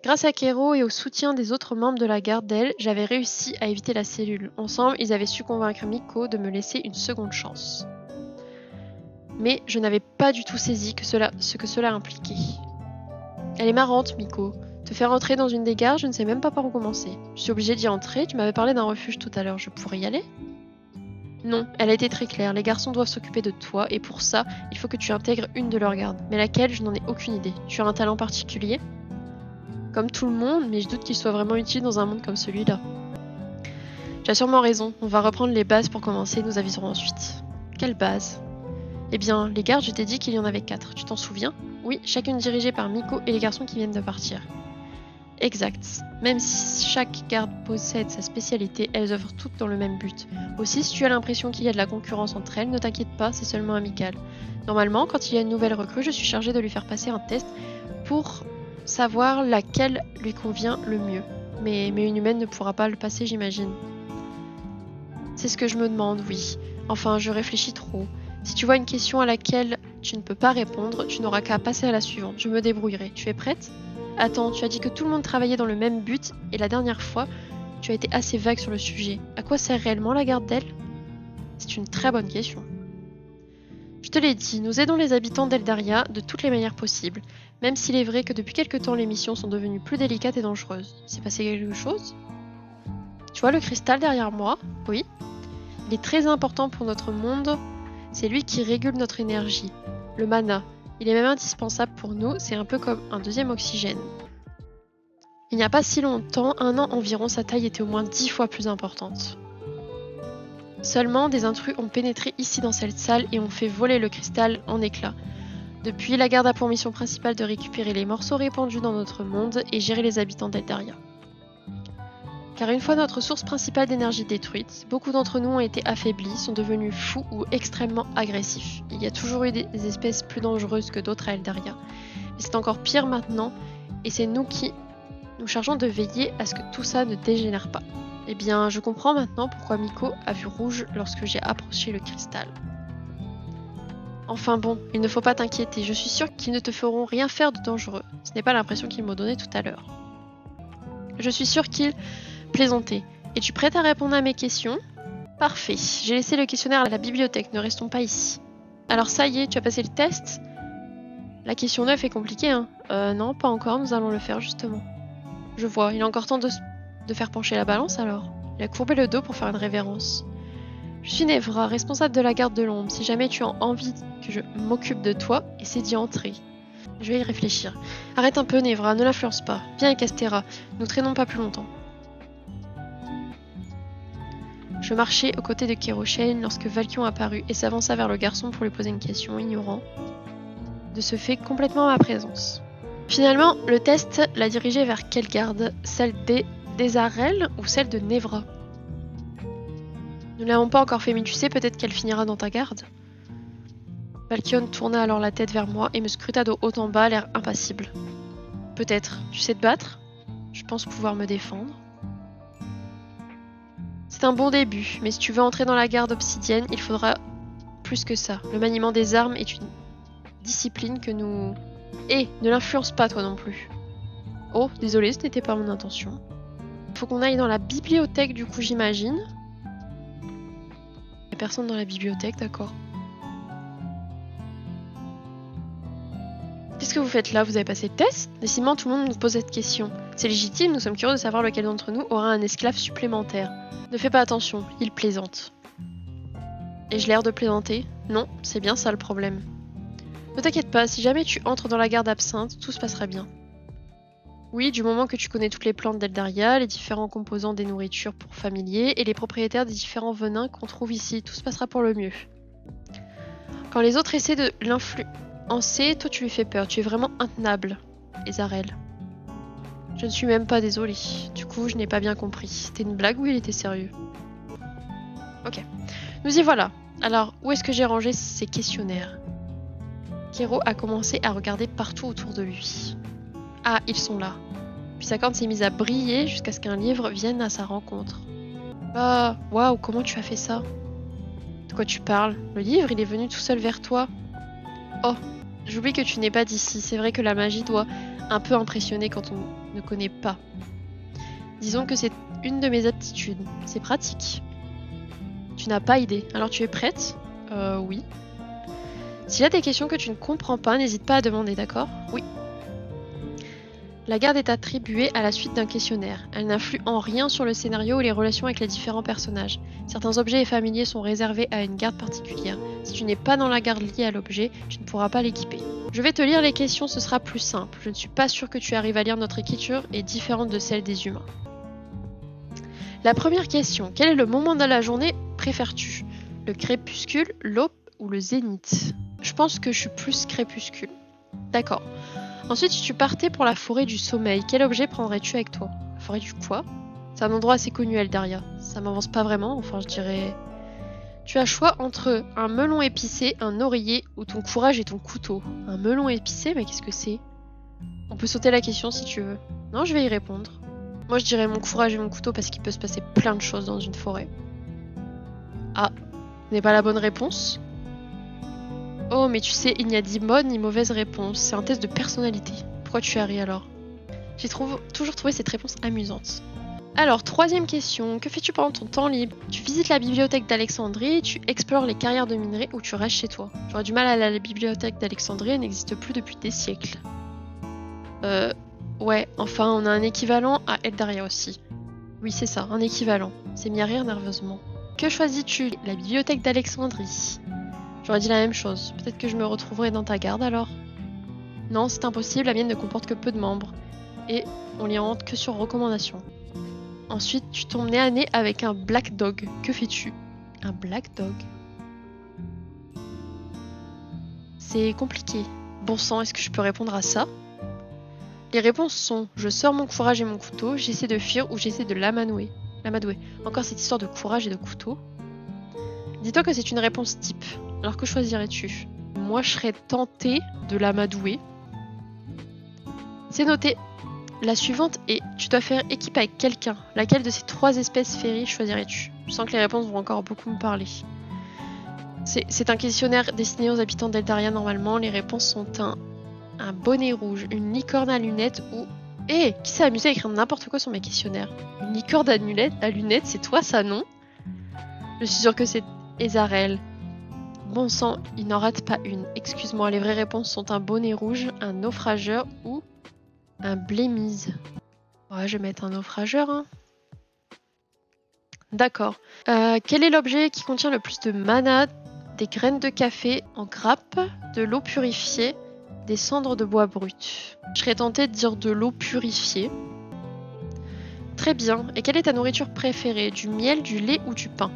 Grâce à Kero et au soutien des autres membres de la garde d'elle, j'avais réussi à éviter la cellule. Ensemble, ils avaient su convaincre Miko de me laisser une seconde chance. Mais je n'avais pas du tout saisi ce que cela impliquait. Elle est marrante, Miko. Te faire entrer dans une des gares, je ne sais même pas par où commencer. Je suis obligée d'y entrer, tu m'avais parlé d'un refuge tout à l'heure, je pourrais y aller ? Non, elle a été très claire, les garçons doivent s'occuper de toi, et pour ça, il faut que tu intègres une de leurs gardes. Mais laquelle, je n'en ai aucune idée. Tu as un talent particulier ? Comme tout le monde, mais je doute qu'il soit vraiment utile dans un monde comme celui-là. Tu as sûrement raison, on va reprendre les bases pour commencer, nous aviserons ensuite. Quelles bases ? Eh bien, les gardes, je t'ai dit qu'il y en avait 4, tu t'en souviens ? Oui, chacune dirigée par Miko et les garçons qui viennent de partir. Exact. Même si chaque garde possède sa spécialité, elles œuvrent toutes dans le même but. Aussi, si tu as l'impression qu'il y a de la concurrence entre elles, ne t'inquiète pas, c'est seulement amical. Normalement, quand il y a une nouvelle recrue, je suis chargée de lui faire passer un test pour savoir laquelle lui convient le mieux. Mais une humaine ne pourra pas le passer, j'imagine. C'est ce que je me demande, oui. Enfin, je réfléchis trop. Si tu vois une question à laquelle tu ne peux pas répondre, tu n'auras qu'à passer à la suivante. Je me débrouillerai. Tu es prête ? Attends, tu as dit que tout le monde travaillait dans le même but, et la dernière fois, tu as été assez vague sur le sujet. À quoi sert réellement la garde d'elle ? C'est une très bonne question. Je te l'ai dit, nous aidons les habitants d'Eldaria de toutes les manières possibles, même s'il est vrai que depuis quelque temps les missions sont devenues plus délicates et dangereuses. C'est passé quelque chose ? Tu vois le cristal derrière moi ? Oui. Il est très important pour notre monde, c'est lui qui régule notre énergie, le mana. Il est même indispensable pour nous, c'est un peu comme un deuxième oxygène. Il n'y a pas si longtemps, 1 an environ, sa taille était au moins 10 fois plus importante. Seulement, des intrus ont pénétré ici dans cette salle et ont fait voler le cristal en éclats. Depuis, la garde a pour mission principale de récupérer les morceaux répandus dans notre monde et gérer les habitants d'Eldaria. Car une fois notre source principale d'énergie détruite, beaucoup d'entre nous ont été affaiblis, sont devenus fous ou extrêmement agressifs. Il y a toujours eu des espèces plus dangereuses que d'autres à Eldaria. Mais c'est encore pire maintenant, et c'est nous qui nous chargeons de veiller à ce que tout ça ne dégénère pas. Eh bien, je comprends maintenant pourquoi Miko a vu rouge lorsque j'ai approché le cristal. Enfin bon, il ne faut pas t'inquiéter, je suis sûre qu'ils ne te feront rien faire de dangereux. Ce n'est pas l'impression qu'ils m'ont donnée tout à l'heure. Je suis sûre qu'ils plaisantaient. Es-tu prête à répondre à mes questions ? Parfait, j'ai laissé le questionnaire à la bibliothèque, ne restons pas ici. Alors ça y est, tu as passé le test ? La question 9 est compliquée, hein ? Non, pas encore, nous allons le faire justement. Je vois, il est encore temps de faire pencher la balance alors. Il a courbé le dos pour faire une révérence. Je suis Nevra, responsable de la garde de l'ombre. Si jamais tu as envie que je m'occupe de toi, essaie d'y entrer. Je vais y réfléchir. Arrête un peu Nevra, ne l'influence pas. Viens avec Astera, nous traînons pas plus longtemps. Je marchais aux côtés de Keroshane lorsque Valkion apparut et s'avança vers le garçon pour lui poser une question, ignorant de ce fait complètement ma présence. Finalement, le test l'a dirigé vers quelle garde ? Celle d'Ezarel ou celle de Nevra ? Nous ne l'avons pas encore fait, mais tu sais, peut-être qu'elle finira dans ta garde. Valkion tourna alors la tête vers moi et me scruta de haut en bas, l'air impassible. Peut-être. Tu sais te battre ? Je pense pouvoir me défendre. C'est un bon début, mais si tu veux entrer dans la garde obsidienne, il faudra plus que ça. Le maniement des armes est une discipline que nous... ne l'influence pas toi non plus. Oh, désolé, ce n'était pas mon intention. Faut qu'on aille dans la bibliothèque du coup, j'imagine. Il n'y a personne dans la bibliothèque, d'accord. Qu'est-ce que vous faites là ? Vous avez passé le test ? Décidément, tout le monde nous pose cette question. C'est légitime, nous sommes curieux de savoir lequel d'entre nous aura un esclave supplémentaire. Ne fais pas attention, il plaisante. Ai-je l'air de plaisanter ? Non, c'est bien ça le problème. Ne t'inquiète pas, si jamais tu entres dans la garde absinthe, tout se passera bien. Oui, du moment que tu connais toutes les plantes d'Eldaria, les différents composants des nourritures pour familiers et les propriétaires des différents venins qu'on trouve ici, tout se passera pour le mieux. Quand les autres essaient de l'influencer, toi tu lui fais peur, tu es vraiment intenable, Ezarel. Je ne suis même pas désolée. Du coup, je n'ai pas bien compris. C'était une blague ou il était sérieux ? Ok. Nous y voilà. Alors, où est-ce que j'ai rangé ces questionnaires ? Kero a commencé à regarder partout autour de lui. Ah, ils sont là. Puis sa corne s'est mise à briller jusqu'à ce qu'un livre vienne à sa rencontre. Ah, waouh, comment tu as fait ça? De quoi tu parles? Le livre, il est venu tout seul vers toi. Oh, j'oublie que tu n'es pas d'ici. C'est vrai que la magie doit un peu impressionner quand on ne connaît pas. Disons que c'est une de mes aptitudes. C'est pratique. Tu n'as pas idée. Alors tu es prête? Oui. S'il y a des questions que tu ne comprends pas, n'hésite pas à demander, d'accord? Oui. La garde est attribuée à la suite d'un questionnaire. Elle n'influe en rien sur le scénario ou les relations avec les différents personnages. Certains objets familiers sont réservés à une garde particulière. Si tu n'es pas dans la garde liée à l'objet, tu ne pourras pas l'équiper. Je vais te lire les questions, ce sera plus simple. Je ne suis pas sûre que tu arrives à lire notre écriture est différente de celle des humains. La première question, quel est le moment de la journée préfères-tu? Le crépuscule, l'aube ou le zénith? Je pense que je suis plus crépuscule. D'accord. Ensuite, si tu partais pour la forêt du sommeil, quel objet prendrais-tu avec toi? La forêt du quoi? C'est un endroit assez connu, Eldaria. Ça m'avance pas vraiment, enfin je dirais... Tu as choix entre un melon épicé, un oreiller ou ton courage et ton couteau. Un melon épicé, mais qu'est-ce que c'est? On peut sauter la question si tu veux. Non, je vais y répondre. Moi je dirais mon courage et mon couteau parce qu'il peut se passer plein de choses dans une forêt. Ah, ce n'est pas la bonne réponse? Oh, mais tu sais, il n'y a ni bonne ni mauvaise réponse. C'est un test de personnalité. Pourquoi tu as ri alors? J'ai toujours trouvé cette réponse amusante. Alors, troisième question. Que fais-tu pendant ton temps libre? Tu visites la bibliothèque d'Alexandrie, tu explores les carrières de minerais ou tu restes chez toi? J'aurais du mal à aller à la bibliothèque d'Alexandrie, elle n'existe plus depuis des siècles. Ouais, enfin, on a un équivalent à Eldaria aussi. Oui, c'est ça, un équivalent. C'est mis à rire nerveusement. Que choisis-tu? La bibliothèque d'Alexandrie. J'aurais dit la même chose. Peut-être que je me retrouverai dans ta garde alors? Non, c'est impossible, la mienne ne comporte que peu de membres. Et on n'y rentre que sur recommandation. Ensuite, tu tombes nez à nez avec un black dog. Que fais-tu? Un black dog? C'est compliqué. Bon sang, est-ce que je peux répondre à ça? Les réponses sont je sors mon courage et mon couteau, j'essaie de fuir ou j'essaie de l'amadouer. Encore cette histoire de courage et de couteau. Dis-toi que c'est une réponse type. Alors que choisirais-tu? Moi, je serais tentée de l'amadouer. C'est noté. La suivante est tu dois faire équipe avec quelqu'un. Laquelle de ces trois espèces féries choisirais-tu? Je sens que les réponses vont encore beaucoup me parler. C'est un questionnaire destiné aux habitants d'Eldaria normalement. Les réponses sont un bonnet rouge, une licorne à lunettes ou... Qui s'est amusé à écrire n'importe quoi sur mes questionnaires? Une licorne à lunettes, c'est toi ça, non? Je suis sûre que c'est Ezarel. Bon sang, il n'en rate pas une. Excuse-moi, les vraies réponses sont un bonnet rouge, un naufrageur ou un blémise. Ouais, je vais mettre un naufrageur, hein. D'accord. Quel est l'objet qui contient le plus de mana, des graines de café en grappe, de l'eau purifiée, des cendres de bois brut? Je serais tentée de dire de l'eau purifiée. Très bien. Et quelle est ta nourriture préférée? Du miel, du lait ou du pain?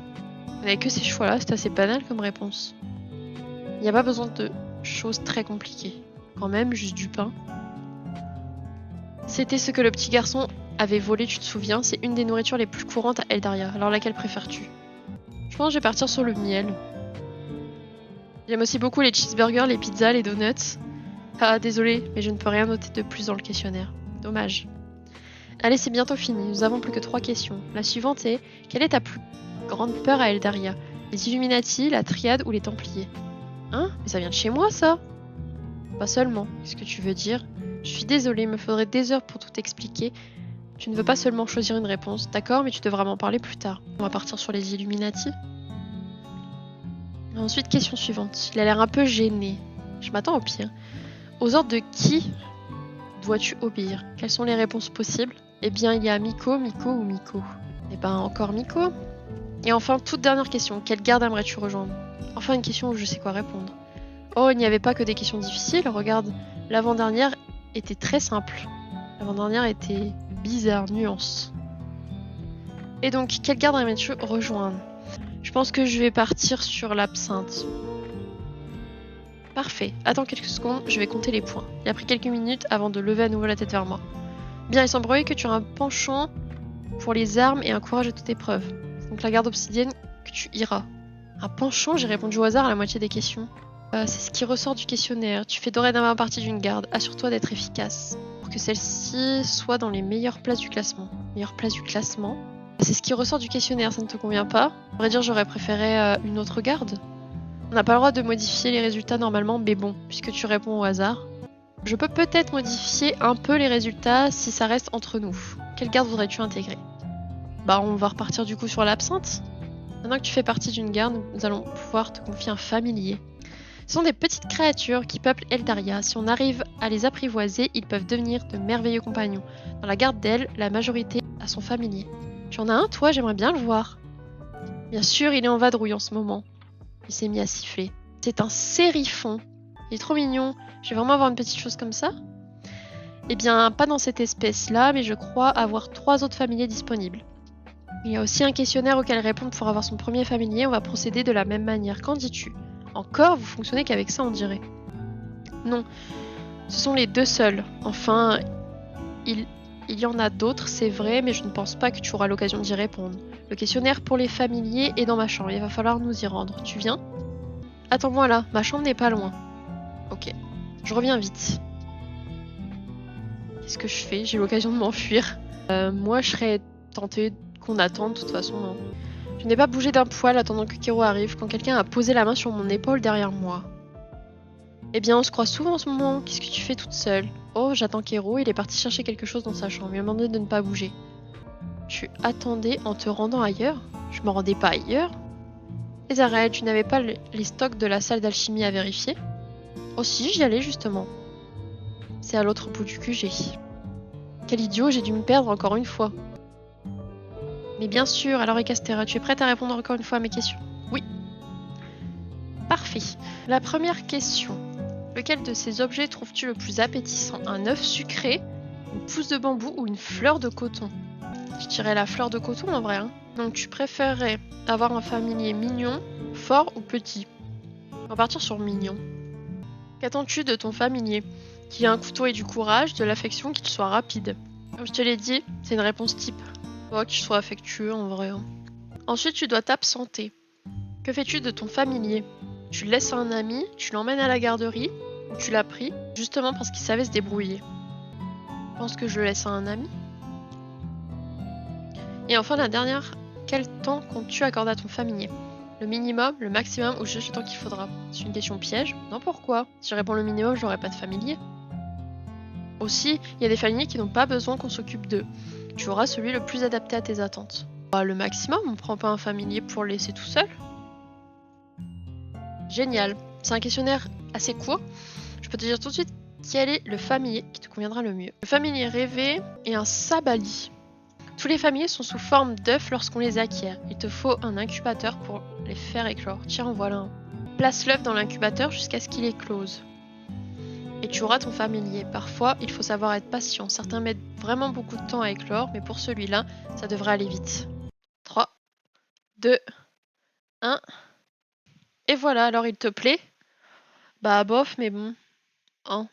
Vous n'avez que ces choix-là, c'est assez banal comme réponse. Il n'y a pas besoin de choses très compliquées. Quand même, juste du pain. C'était ce que le petit garçon avait volé, tu te souviens? C'est une des nourritures les plus courantes à Eldaria. Alors laquelle préfères-tu? Je pense que je vais partir sur le miel. J'aime aussi beaucoup les cheeseburgers, les pizzas, les donuts. Ah, désolé, mais je ne peux rien noter de plus dans le questionnaire. Dommage. Allez, c'est bientôt fini. Nous avons plus que 3 questions. La suivante est quelle est ta plus grande peur à Eldaria? Les Illuminati, la Triade ou les Templiers? Hein? Mais ça vient de chez moi, ça? Pas seulement. Qu'est-ce que tu veux dire? Je suis désolée, il me faudrait des heures pour tout expliquer. Tu ne veux pas seulement choisir une réponse, d'accord, mais tu devras m'en parler plus tard. On va partir sur les Illuminati. Ensuite, question suivante. Il a l'air un peu gêné. Je m'attends au pire. Aux ordres de qui dois-tu obéir? Quelles sont les réponses possibles? Eh bien, il y a Miko, Miko ou Miko. Eh ben, encore Miko. Et enfin, toute dernière question. Quelle garde aimerais-tu rejoindre? Enfin, une question où je sais quoi répondre. Oh, il n'y avait pas que des questions difficiles. Regarde, l'avant-dernière était très simple. L'avant-dernière était bizarre, nuance. Et donc, quelle garde aimerais-tu rejoindre? Je pense que je vais partir sur l'absinthe. Parfait. Attends quelques secondes, je vais compter les points. Il a pris quelques minutes avant de lever à nouveau la tête vers moi. Bien, il semblerait que tu as un penchant pour les armes et un courage à toute épreuve. Donc la garde obsidienne que tu iras. Un penchant? J'ai répondu au hasard à la moitié des questions. C'est ce qui ressort du questionnaire. Tu fais dorénavant partie d'une garde. Assure-toi d'être efficace. Pour que celle-ci soit dans les meilleures places du classement. Meilleures places du classement? C'est ce qui ressort du questionnaire, ça ne te convient pas? À vrai dire, j'aurais préféré une autre garde. On n'a pas le droit de modifier les résultats normalement, mais bon, puisque tu réponds au hasard. Je peux peut-être modifier un peu les résultats si ça reste entre nous. Quelle garde voudrais-tu intégrer? Bah, on va repartir du coup sur l'absinthe. Maintenant que tu fais partie d'une garde, nous allons pouvoir te confier un familier. Ce sont des petites créatures qui peuplent Eldaria. Si on arrive à les apprivoiser, ils peuvent devenir de merveilleux compagnons. Dans la garde d'El, la majorité a son familier. Tu en as un, toi? J'aimerais bien le voir. Bien sûr, il est en vadrouille en ce moment. Il s'est mis à siffler. C'est un sérifon. Il est trop mignon. Je vais vraiment avoir une petite chose comme ça? Eh bien, pas dans cette espèce-là, mais je crois avoir 3 autres familiers disponibles. Il y a aussi un questionnaire auquel répondre pour avoir son premier familier. On va procéder de la même manière. Qu'en dis-tu? Encore, vous fonctionnez qu'avec ça, on dirait. Non, ce sont les 2 seuls. Enfin, il y en a d'autres, c'est vrai, mais je ne pense pas que tu auras l'occasion d'y répondre. Le questionnaire pour les familiers est dans ma chambre. Il va falloir nous y rendre. Tu viens? Attends-moi là, ma chambre n'est pas loin. Ok, je reviens vite. Qu'est-ce que je fais? J'ai l'occasion de m'enfuir. Moi, je serais tentée qu'on attende de toute façon. Hein. Je n'ai pas bougé d'un poil attendant que Kero arrive quand quelqu'un a posé la main sur mon épaule derrière moi. Eh bien, on se croise souvent en ce moment. Qu'est-ce que tu fais toute seule? Oh, j'attends Kero. Il est parti chercher quelque chose dans sa chambre. Il m'a demandé de ne pas bouger. Tu attendais en te rendant ailleurs? Je me rendais pas ailleurs. Ezarel, tu n'avais pas les stocks de la salle d'alchimie à vérifier? Oh si, j'y allais justement. C'est à l'autre bout du QG. Quel idiot, j'ai dû me perdre encore une fois. Mais bien sûr, alors Ekastera, tu es prête à répondre encore une fois à mes questions? Oui. Parfait. La première question. Lequel de ces objets trouves-tu le plus appétissant? Un œuf sucré, une pousse de bambou ou une fleur de coton? Je dirais la fleur de coton en vrai. Hein. Donc tu préférerais avoir un familier mignon, fort ou petit? On va partir sur mignon. Qu'attends-tu de ton familier? Qu'il ait un couteau et du courage, de l'affection, qu'il soit rapide. Comme je te l'ai dit, c'est une réponse type. Qu'il soit affectueux en vrai. Hein. Ensuite, tu dois t'absenter. Que fais-tu de ton familier? Tu le laisses à un ami, tu l'emmènes à la garderie, ou tu l'as pris, justement parce qu'il savait se débrouiller. Je pense que je le laisse à un ami. Et enfin, la dernière, quel temps comptes-tu accorder à ton familier? Le minimum, le maximum ou juste le temps qu'il faudra? C'est une question piège? Non, pourquoi? Si je réponds le minimum, j'aurai pas de familier. Aussi, il y a des familiers qui n'ont pas besoin qu'on s'occupe d'eux. Tu auras celui le plus adapté à tes attentes. Bah, le maximum, on prend pas un familier pour le laisser tout seul. Génial. C'est un questionnaire assez court. Je peux te dire tout de suite quel est le familier qui te conviendra le mieux. Le familier rêvé est un sabali. Tous les familiers sont sous forme d'œufs lorsqu'on les acquiert. Il te faut un incubateur pour les faire éclore. Tiens, en voilà un. Place l'œuf dans l'incubateur jusqu'à ce qu'il éclose. Et tu auras ton familier. Parfois, il faut savoir être patient. Certains mettent vraiment beaucoup de temps à éclore, mais pour celui-là, ça devrait aller vite. 3, 2, 1. Et voilà, alors il te plaît? Bah bof, mais bon. Hein.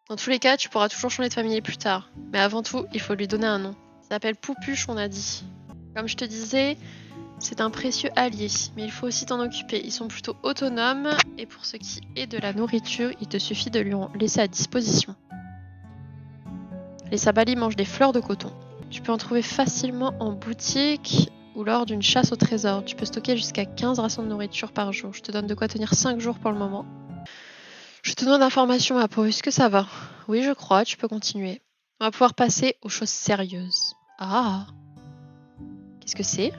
Dans tous les cas, tu pourras toujours changer de familier plus tard. Mais avant tout, il faut lui donner un nom. Ça s'appelle Poupuche, on a dit. Comme je te disais, c'est un précieux allié, mais il faut aussi t'en occuper. Ils sont plutôt autonomes, et pour ce qui est de la nourriture, il te suffit de lui en laisser à disposition. Les sabalis mangent des fleurs de coton. Tu peux en trouver facilement en boutique ou lors d'une chasse au trésor. Tu peux stocker jusqu'à 15 rations de nourriture par jour. Je te donne de quoi tenir 5 jours pour le moment. Je te donne d'informations à peau. Est-ce que ça va? Oui, je crois, tu peux continuer. On va pouvoir passer aux choses sérieuses. Ah! Qu'est-ce que c'est?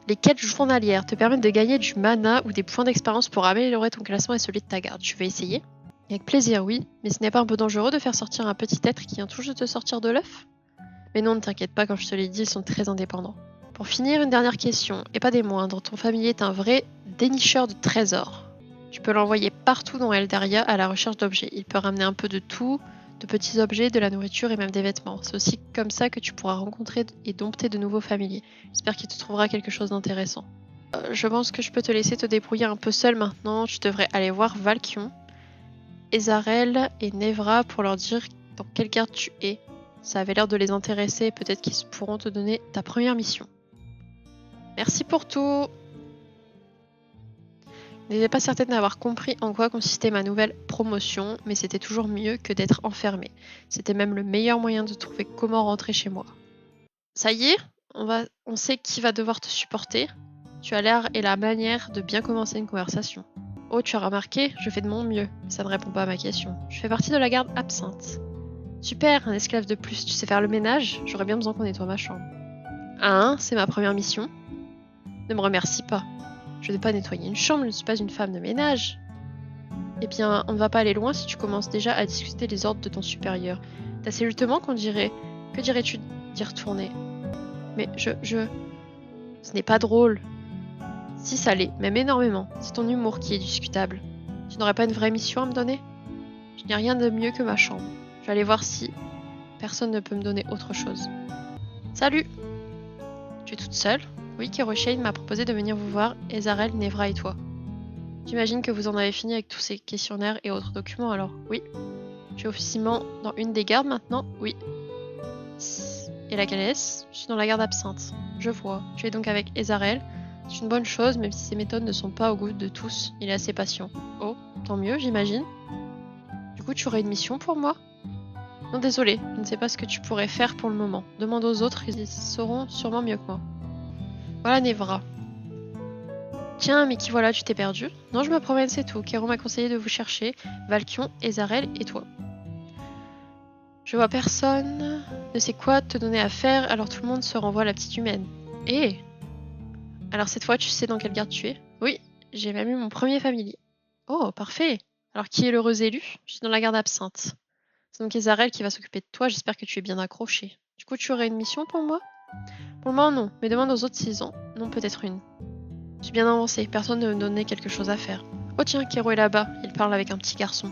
Les quêtes journalières te permettent de gagner du mana ou des points d'expérience pour améliorer ton classement et celui de ta garde. Tu veux essayer? Avec plaisir, oui. Mais ce n'est pas un peu dangereux de faire sortir un petit être qui vient tout juste de sortir de l'œuf? Mais non, ne t'inquiète pas, comme je te l'ai dit, ils sont très indépendants. Pour finir, une dernière question, et pas des moindres. Ton familier est un vrai dénicheur de trésors. Tu peux l'envoyer partout dans Eldaria à la recherche d'objets. Il peut ramener un peu de tout, de petits objets, de la nourriture et même des vêtements. C'est aussi comme ça que tu pourras rencontrer et dompter de nouveaux familiers. J'espère qu'il te trouvera quelque chose d'intéressant. Je pense que je peux te laisser te débrouiller un peu seul maintenant. Tu devrais aller voir Valkion, Ezarel et Nevra pour leur dire dans quelle garde tu es. Ça avait l'air de les intéresser, peut-être qu'ils pourront te donner ta première mission. Merci pour tout! Je n'étais pas certaine d'avoir compris en quoi consistait ma nouvelle promotion, mais c'était toujours mieux que d'être enfermée. C'était même le meilleur moyen de trouver comment rentrer chez moi. Ça y est, on sait qui va devoir te supporter. Tu as l'air et la manière de bien commencer une conversation. Oh, tu as remarqué, je fais de mon mieux. Ça ne répond pas à ma question. Je fais partie de la garde absente. Super, un esclave de plus. Tu sais faire le ménage? J'aurais bien besoin qu'on nettoie ma chambre. Hein, c'est ma première mission. Ne me remercie pas. Je ne vais pas nettoyer une chambre, je ne suis pas une femme de ménage. Eh bien, on ne va pas aller loin si tu commences déjà à discuter les ordres de ton supérieur. Ta cellule te manque, on dirait. Que dirais-tu d'y retourner? Mais Ce n'est pas drôle. Si ça l'est, même énormément. C'est ton humour qui est discutable. Tu n'aurais pas une vraie mission à me donner? Je n'ai rien de mieux que ma chambre. Je vais aller voir si personne ne peut me donner autre chose. Salut! Tu es toute seule? Oui, Keroshane m'a proposé de venir vous voir, Ezarel, Nevra et toi. J'imagine que vous en avez fini avec tous ces questionnaires et autres documents alors? Oui. Tu es officiellement dans une des gardes maintenant? Oui. Et laquelle est-ce? Je suis dans la garde absente. Je vois. Tu es donc avec Ezarel. C'est une bonne chose, même si ses méthodes ne sont pas au goût de tous. Il est assez patient. Oh, tant mieux, j'imagine. Du coup, tu aurais une mission pour moi? Non, désolé, je ne sais pas ce que tu pourrais faire pour le moment. Demande aux autres, ils sauront sûrement mieux que moi. Voilà Nevra. Tiens, mais qui voilà, tu t'es perdu? Non, je me promène, c'est tout. Kero m'a conseillé de vous chercher. Valkion, Ezarel et toi. Je vois personne, ne sait quoi te donner à faire, alors tout le monde se renvoie à la petite humaine. Eh! Alors cette fois, tu sais dans quelle garde tu es? Oui, j'ai même eu mon premier familier. Oh, parfait! Alors qui est l'heureux élu? Je suis dans la garde absente. C'est donc Ezarel qui va s'occuper de toi, j'espère que tu es bien accroché. Du coup, tu aurais une mission pour moi? Pour le moment, non, mais demande aux autres s'ils en ont peut-être une. J'ai bien avancé, personne ne me donnait quelque chose à faire. Oh tiens, Kero est là-bas, il parle avec un petit garçon.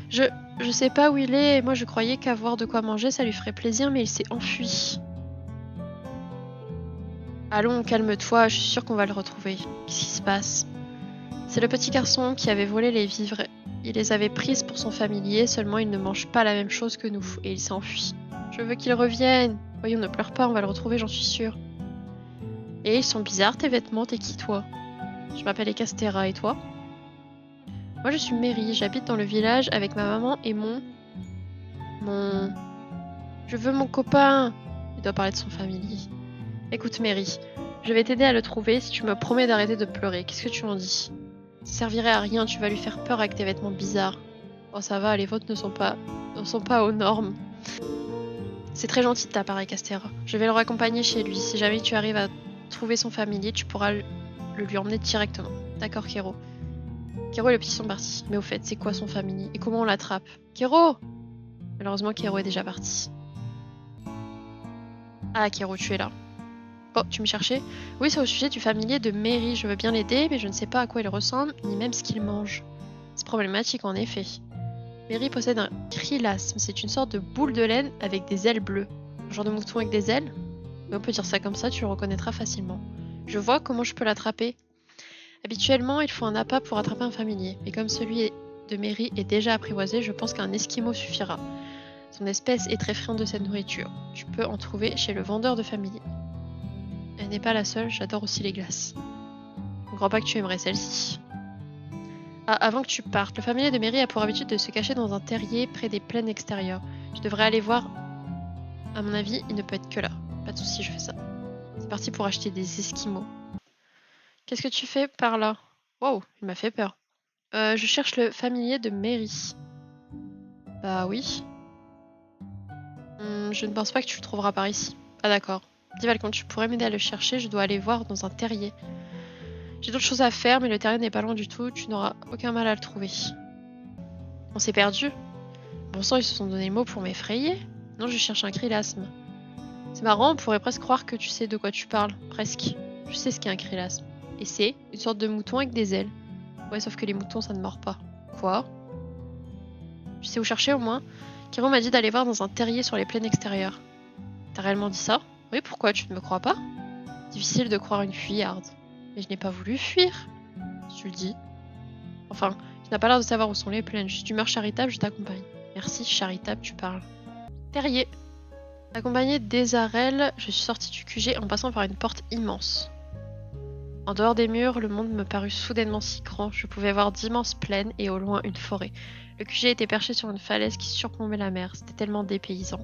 Je sais pas où il est, et moi je croyais qu'avoir de quoi manger ça lui ferait plaisir, mais il s'est enfui. Allons, calme-toi, je suis sûre qu'on va le retrouver. Qu'est-ce qui se passe? C'est le petit garçon qui avait volé les vivres. Il les avait prises pour son familier, seulement il ne mange pas la même chose que nous, et il s'est enfui. Je veux qu'il revienne. Voyons, ne pleure pas, on va le retrouver, j'en suis sûre. Et ils sont bizarres tes vêtements, t'es qui toi? Je m'appelle Ekastera, et toi? Moi je suis Mary, j'habite dans le village avec ma maman et mon... Je veux mon copain. Il doit parler de son familier. Écoute Mary, je vais t'aider à le trouver si tu me promets d'arrêter de pleurer. Qu'est-ce que tu en dis? Ça servirait à rien, tu vas lui faire peur avec tes vêtements bizarres. Oh ça va, les vôtres ne sont pas aux normes. C'est très gentil de ta part, Ekastera. Je vais le raccompagner chez lui. Si jamais tu arrives à trouver son familier, tu pourras le lui emmener directement. D'accord, Kero. Kero et le petit sont partis. Mais au fait, c'est quoi son familier? Et comment on l'attrape? Kero! Malheureusement, Kero est déjà parti. Ah, Kero, tu es là. Oh, tu me cherchais? Oui, c'est au sujet du familier de Mary. Je veux bien l'aider, mais je ne sais pas à quoi il ressemble, ni même ce qu'il mange. C'est problématique, en effet. Mary possède un krilasme. C'est une sorte de boule de laine avec des ailes bleues. Un genre de mouton avec des ailes? Mais on peut dire ça comme ça, tu le reconnaîtras facilement. Je vois comment je peux l'attraper. Habituellement, il faut un appât pour attraper un familier, mais comme celui de Mary est déjà apprivoisé, je pense qu'un esquimau suffira. Son espèce est très friande de cette nourriture. Tu peux en trouver chez le vendeur de familier. Elle n'est pas la seule, j'adore aussi les glaces. Je ne crois pas que tu aimerais celle-ci. Ah, avant que tu partes, le familier de Mary a pour habitude de se cacher dans un terrier près des plaines extérieures. Tu devrais aller voir. À mon avis, il ne peut être que là. Pas de soucis, je fais ça. C'est parti pour acheter des esquimaux. Qu'est-ce que tu fais par là? Wow, il m'a fait peur. Je cherche le familier de Mary. Bah oui. Je ne pense pas que tu le trouveras par ici. Ah d'accord. Dis Valcon, tu pourrais m'aider à le chercher, je dois aller voir dans un terrier. J'ai d'autres choses à faire, mais le terrier n'est pas loin du tout, tu n'auras aucun mal à le trouver. On s'est perdu. Bon sang, ils se sont donné le mot pour m'effrayer. Non, je cherche un krilasme. C'est marrant, on pourrait presque croire que tu sais de quoi tu parles. Presque. Je sais ce qu'est un krilasme. Et c'est une sorte de mouton avec des ailes. Ouais, sauf que les moutons, ça ne mord pas. Quoi? Tu sais où chercher au moins? Kiro m'a dit d'aller voir dans un terrier sur les plaines extérieures. T'as réellement dit ça? Oui, pourquoi? Tu ne me crois pas? Difficile de croire une fuyarde. Mais je n'ai pas voulu fuir. Si tu le dis. Enfin, tu n'as pas l'air de savoir où sont les plaines. Je suis d'humeur charitable, je t'accompagne. Merci, charitable, tu parles. Terrier. Accompagné d'Ezarel, je suis sortie du QG en passant par une porte immense. En dehors des murs, le monde me parut soudainement si grand. Je pouvais voir d'immenses plaines et au loin une forêt. Le QG était perché sur une falaise qui surplombait la mer. C'était tellement dépaysant.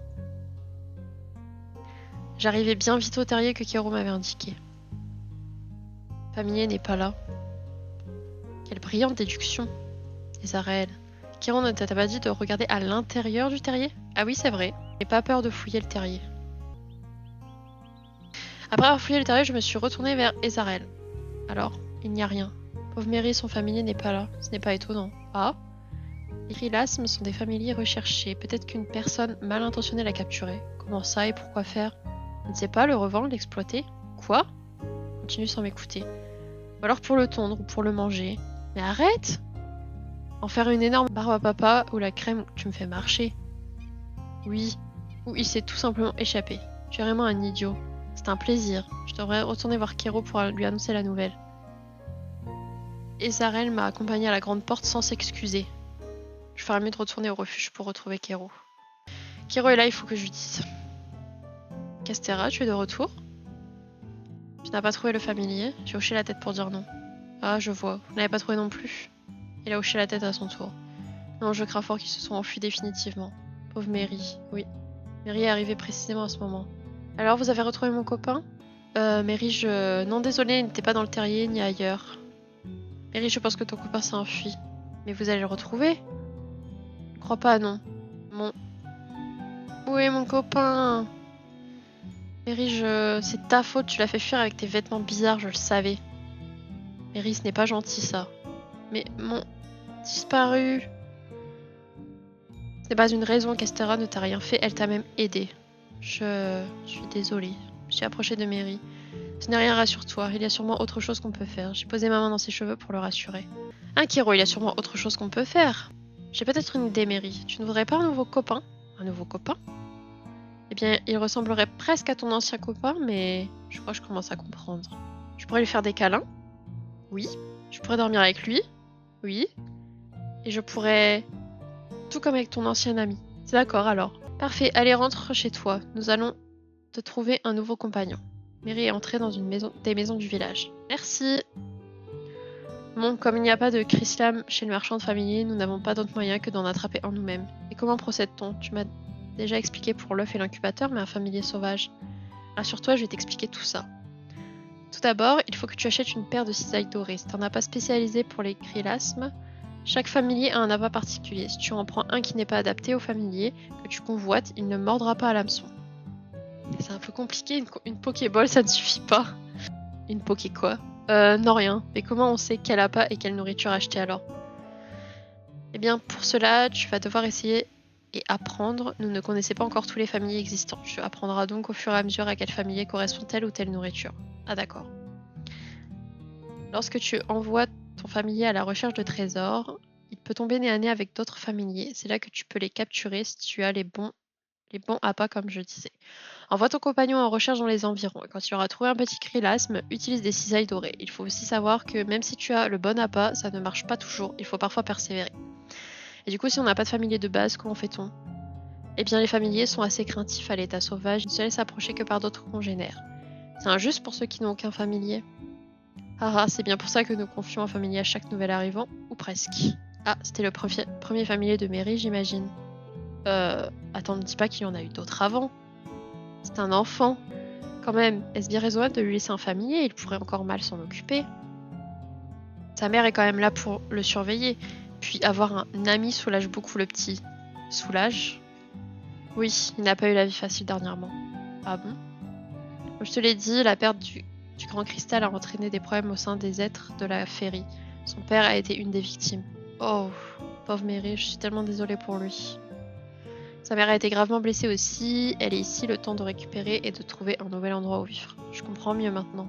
J'arrivais bien vite au terrier que Kero m'avait indiqué. Familier n'est pas là. Quelle brillante déduction. Ezarel. Kero ne t'a pas dit de regarder à l'intérieur du terrier? Ah oui, c'est vrai. J'ai pas peur de fouiller le terrier. Après avoir fouillé le terrier, je me suis retournée vers Ezarel. Alors, il n'y a rien. Pauvre Mary, son familier n'est pas là. Ce n'est pas étonnant. Ah? Les Krilasmes sont des familiers recherchés. Peut-être qu'une personne mal intentionnée l'a capturé. Comment ça et pourquoi faire? Je ne sais pas, le revendre, l'exploiter? Quoi? Continue sans m'écouter. Ou alors pour le tondre ou pour le manger. Mais arrête! En faire une énorme barbe à papa ou la crème tu me fais marcher. Oui. Ou il s'est tout simplement échappé. Tu es vraiment un idiot. C'est un plaisir. Je devrais retourner voir Kero pour lui annoncer la nouvelle. Ezarel m'a accompagné à la grande porte sans s'excuser. Je ferais mieux de retourner au refuge pour retrouver Kero. Kero est là, il faut que je lui dise. Castera, tu es de retour? Tu n'as pas trouvé le familier? J'ai hoché la tête pour dire non. Ah, je vois. Vous n'avez pas trouvé non plus? Il a hoché la tête à son tour. Non, je crains fort qu'ils se sont enfuis définitivement. Pauvre Mary, oui. Mary est arrivée précisément à ce moment. Alors, vous avez retrouvé mon copain? Mary, Non, désolé, il n'était pas dans le terrier ni ailleurs. Mary, je pense que ton copain s'est enfui. Mais vous allez le retrouver? Je crois pas, non. Mon... Où est mon copain? Mary, c'est ta faute, tu l'as fait fuir avec tes vêtements bizarres, je le savais. Mary, ce n'est pas gentil, ça. Mais mon... disparu... Ce n'est pas une raison qu'Estera ne t'a rien fait, elle t'a même aidé. Je suis désolée. Je suis approchée de Mary. Ce n'est rien, rassure-toi, il y a sûrement autre chose qu'on peut faire. J'ai posé ma main dans ses cheveux pour le rassurer. Un Kero, il y a sûrement autre chose qu'on peut faire. J'ai peut-être une idée, Mary. Tu ne voudrais pas un nouveau copain? Un nouveau copain? Eh bien, il ressemblerait presque à ton ancien copain, mais je crois que je commence à comprendre. Je pourrais lui faire des câlins? Oui. Je pourrais dormir avec lui? Oui. Et je pourrais... Tout comme avec ton ancien ami. C'est d'accord alors. Parfait, allez, rentre chez toi. Nous allons te trouver un nouveau compagnon. Mary est entrée dans une des maisons du village. Merci. Bon, comme il n'y a pas de Chrislam chez le marchand de familier, nous n'avons pas d'autre moyen que d'en attraper un nous-mêmes. Et comment procède-t-on? Tu m'as déjà expliqué pour l'œuf et l'incubateur, mais un familier sauvage. Rassure-toi, je vais t'expliquer tout ça. Tout d'abord, il faut que tu achètes une paire de cisailles dorées. C'est un appât spécialisé pour les krilasmes. Chaque familier a un appât particulier. Si tu en prends un qui n'est pas adapté au familier que tu convoites, il ne mordra pas à l'hameçon. C'est un peu compliqué, une Pokéball ça ne suffit pas. Une Poké quoi? Non rien. Mais comment on sait quel appât et quelle nourriture acheter alors? Eh bien pour cela, tu vas devoir essayer et apprendre. Nous ne connaissons pas encore tous les familiers existants. Tu apprendras donc au fur et à mesure à quel familier correspond telle ou telle nourriture. Ah d'accord. Lorsque tu envoies ton familier à la recherche de trésors, il peut tomber nez à nez avec d'autres familiers. C'est là que tu peux les capturer si tu as les bons appâts comme je disais. Envoie ton compagnon en recherche dans les environs. Et quand tu auras trouvé un petit krilasme, utilise des cisailles dorées. Il faut aussi savoir que même si tu as le bon appât, ça ne marche pas toujours. Il faut parfois persévérer. Et du coup, si on n'a pas de familier de base, comment fait-on? Eh bien, les familiers sont assez craintifs à l'état sauvage. Ils ne se laissent approcher que par d'autres congénères. C'est injuste pour ceux qui n'ont aucun familier. Ah, c'est bien pour ça que nous confions un familier à chaque nouvel arrivant, ou presque. Ah, c'était le premier familier de Mary, j'imagine. Attends, ne dis pas qu'il y en a eu d'autres avant. C'est un enfant. Quand même, est-ce bien raisonnable de lui laisser un familier? Il pourrait encore mal s'en occuper. Sa mère est quand même là pour le surveiller. Puis avoir un ami soulage beaucoup le petit. Soulage? Oui, il n'a pas eu la vie facile dernièrement. Ah bon? Comme je te l'ai dit, la perte du grand cristal a entraîné des problèmes au sein des êtres de la Féerie. Son père a été une des victimes. Oh, pauvre Mary, je suis tellement désolée pour lui. Sa mère a été gravement blessée aussi. Elle est ici le temps de récupérer et de trouver un nouvel endroit où vivre. Je comprends mieux maintenant.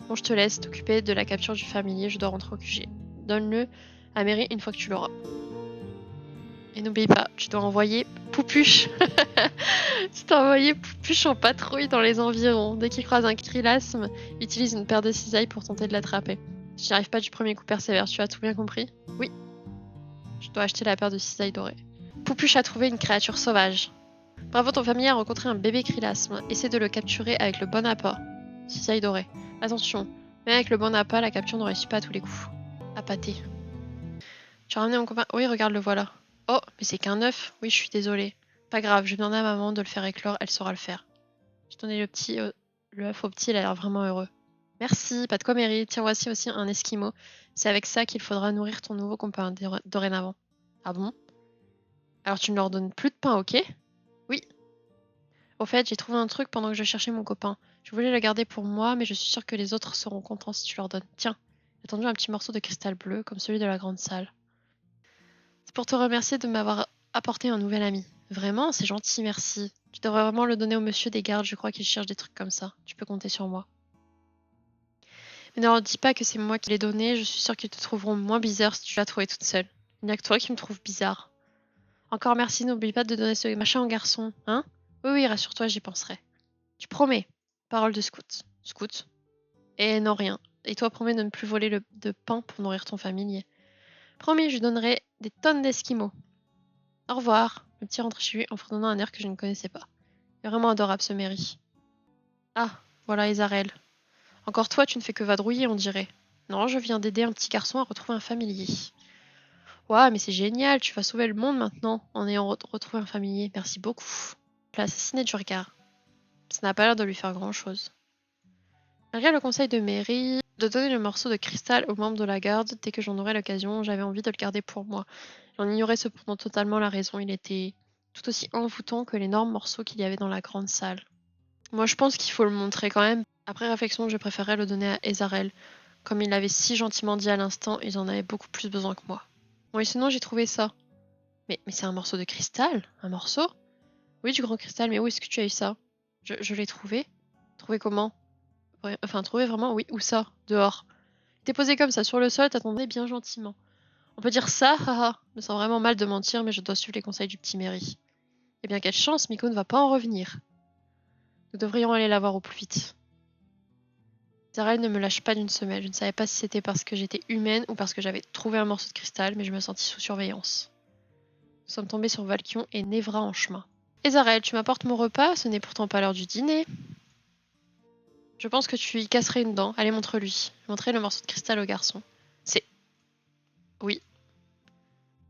Bon, je te laisse t'occuper de la capture du familier. Je dois rentrer au QG. Donne-le à Mary une fois que tu l'auras. Et n'oublie pas, tu dois envoyer Poupuche. Tu dois envoyer Poupuche en patrouille dans les environs. Dès qu'il croise un krilasme, utilise une paire de cisailles pour tenter de l'attraper. Si j'y arrive pas du premier coup, persévère. Tu as tout bien compris? Oui. Je dois acheter la paire de cisailles dorées. Poupuche a trouvé une créature sauvage. Bravo, ton familier a rencontré un bébé krilasme. Essaie de le capturer avec le bon appât. Cisaille dorée. Attention, même avec le bon appât, la capture ne réussit pas à tous les coups. Appâté. Tu as ramené mon copain? Oui, regarde, le voilà. Oh, mais c'est qu'un œuf. Oui, je suis désolée. Pas grave, je vais demander à maman de le faire éclore, elle saura le faire. Je donnais le œuf au petit, il a l'air vraiment heureux. Merci, pas de quoi Mary. Tiens, voici aussi un esquimau. C'est avec ça qu'il faudra nourrir ton nouveau copain dorénavant. Ah bon? Alors tu ne leur donnes plus de pain, ok? Oui. Au fait, j'ai trouvé un truc pendant que je cherchais mon copain. Je voulais le garder pour moi, mais je suis sûre que les autres seront contents si tu leur donnes. Tiens, j'ai tendu un petit morceau de cristal bleu, comme celui de la grande salle. C'est pour te remercier de m'avoir apporté un nouvel ami. Vraiment, c'est gentil, merci. Tu devrais vraiment le donner au monsieur des gardes, je crois qu'il cherche des trucs comme ça. Tu peux compter sur moi. Mais ne leur dis pas que c'est moi qui l'ai donné, je suis sûre qu'ils te trouveront moins bizarre si tu l'as trouvé toute seule. Il n'y a que toi qui me trouves bizarre. Encore merci, n'oublie pas de donner ce machin au garçon, hein? Oui, oui, rassure-toi, j'y penserai. Tu promets. Parole de scout. Scout? Eh non, rien. Et toi, promets de ne plus voler de pain pour nourrir ton familier. Promis, je lui donnerai des tonnes d'esquimaux. Au revoir. Le petit rentre chez lui en fredonnant un air que je ne connaissais pas. Il est vraiment adorable, ce Mary. Ah, voilà Isarelle. Encore toi, tu ne fais que vadrouiller, on dirait. Non, je viens d'aider un petit garçon à retrouver un familier. Ouah, mais c'est génial, tu vas sauver le monde maintenant en ayant retrouvé un familier. Merci beaucoup. Je l'ai assassiné du regard. Ça n'a pas l'air de lui faire grand-chose. Malgré le conseil de Mary de donner le morceau de cristal aux membres de la garde dès que j'en aurais l'occasion, j'avais envie de le garder pour moi. J'en ignorais cependant totalement la raison. Il était tout aussi envoûtant que l'énorme morceau qu'il y avait dans la grande salle. Moi, je pense qu'il faut le montrer quand même. Après réflexion, je préférais le donner à Ezarel. Comme il l'avait si gentiment dit à l'instant, ils en avaient beaucoup plus besoin que moi. Oui, sinon j'ai trouvé ça. Mais c'est un morceau de cristal? Un morceau? Oui, du grand cristal, mais où est-ce que tu as eu ça? Je l'ai trouvé. Trouvé comment? Ouais, enfin, trouvé vraiment, oui, où ça? Dehors. T'es posé comme ça sur le sol, t'attendais bien gentiment. On peut dire ça, haha. Je me sens vraiment mal de mentir, mais je dois suivre les conseils du petit Mary. Eh bien, quelle chance, Miko ne va pas en revenir. Nous devrions aller la voir au plus vite. Zarel ne me lâche pas d'une semelle. Je ne savais pas si c'était parce que j'étais humaine ou parce que j'avais trouvé un morceau de cristal, mais je me sentis sous surveillance. Nous sommes tombés sur Valkion et Nevra en chemin. Et Zarel, tu m'apportes mon repas? Ce n'est pourtant pas l'heure du dîner. Je pense que tu y casserais une dent. Allez, montre-lui. Montrez le morceau de cristal au garçon. C'est... Oui.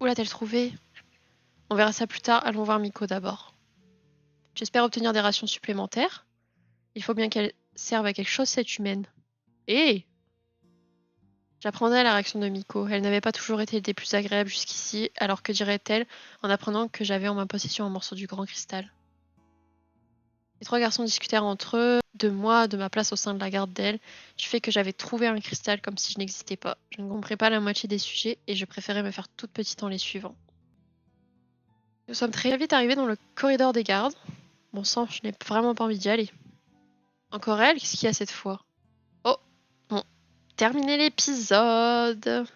Où l'a-t-elle trouvé? On verra ça plus tard. Allons voir Miko d'abord. J'espère obtenir des rations supplémentaires. Il faut bien qu'elle serve à quelque chose, cette humaine. Hé! J'apprendais la réaction de Miko. Elle n'avait pas toujours été des plus agréables jusqu'ici, alors que dirait-elle en apprenant que j'avais en ma possession un morceau du grand cristal? Les trois garçons discutèrent entre eux, de moi, de ma place au sein de la garde d'elle, du fait que j'avais trouvé un cristal comme si je n'existais pas. Je ne comprenais pas la moitié des sujets et je préférais me faire toute petite en les suivant. Nous sommes très vite arrivés dans le corridor des gardes. Bon sang, je n'ai vraiment pas envie d'y aller. Encore elle? Qu'est-ce qu'il y a cette fois? Oh, bon, terminé l'épisode.